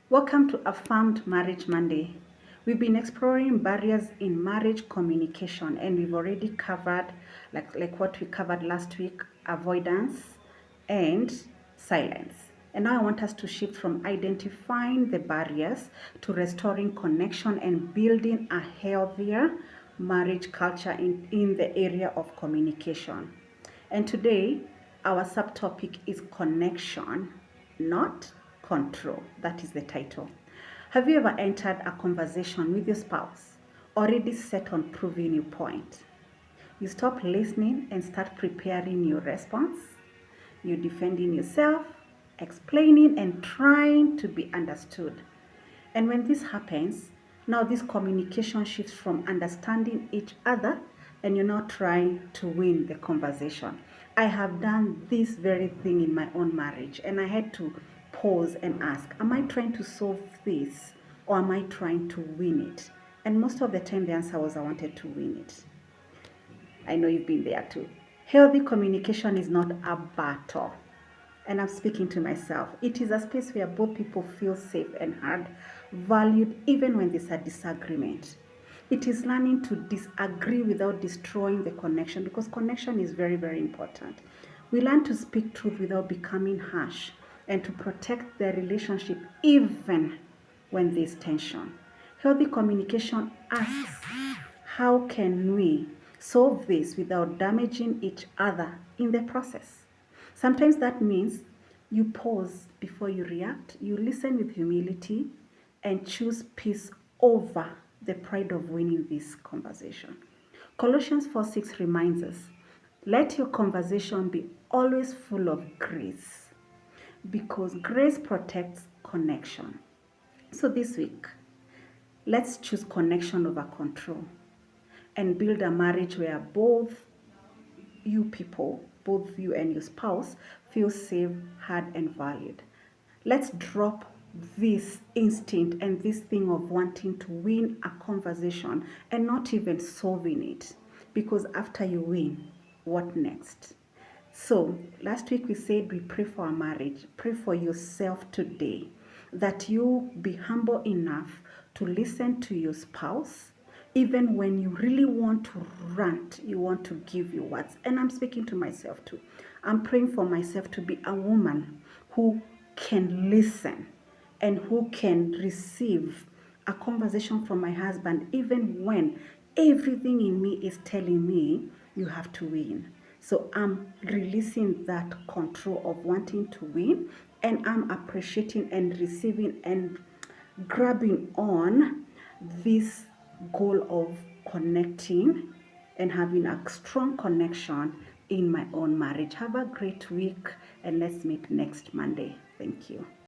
Welcome to Affirmed Marriage Monday. We've been exploring barriers in marriage communication, and we've already covered like what we covered last week, avoidance and silence. And now I want us to shift from identifying the barriers to restoring connection and building a healthier marriage culture in the area of communication. And today, our subtopic is connection, not control. That is the title. Have you ever entered a conversation with your spouse already set on proving your point? You stop listening and start preparing your response. You're defending yourself, explaining, and trying to be understood. And when this happens, now this communication shifts from understanding each other and you're now trying to win the conversation. I have done this very thing in my own marriage and I had to pause and ask, am I trying to solve this or am I trying to win it? And most of the time the answer was I wanted to win it. I know you've been there too. Healthy communication is not a battle. And I'm speaking to myself. It is a space where both people feel safe and heard, valued, even when there's a disagreement. It is learning to disagree without destroying the connection because connection is very, very important. We learn to speak truth without becoming harsh and to protect the relationship even when there's tension. Healthy communication asks, how can we solve this without damaging each other in the process? Sometimes that means you pause before you react, you listen with humility, and choose peace over the pride of winning this conversation. Colossians 4:6 reminds us, let your conversation be always full of grace because grace protects connection. So this week, let's choose connection over control and build a marriage where both you and your spouse, feel safe, heard, and valued. Let's drop this instinct and this thing of wanting to win a conversation and not even solving it. Because after you win, what next? So, last week we said we pray for our marriage. Pray for yourself today that you be humble enough to listen to your spouse even when you really want to rant, you want to give your words. And I'm speaking to myself too. I'm praying for myself to be a woman who can listen and who can receive a conversation from my husband even when everything in me is telling me you have to win. So I'm releasing that control of wanting to win and I'm appreciating and receiving and grabbing on this goal of connecting and having a strong connection in my own marriage. Have a great week and let's meet next Monday. Thank you.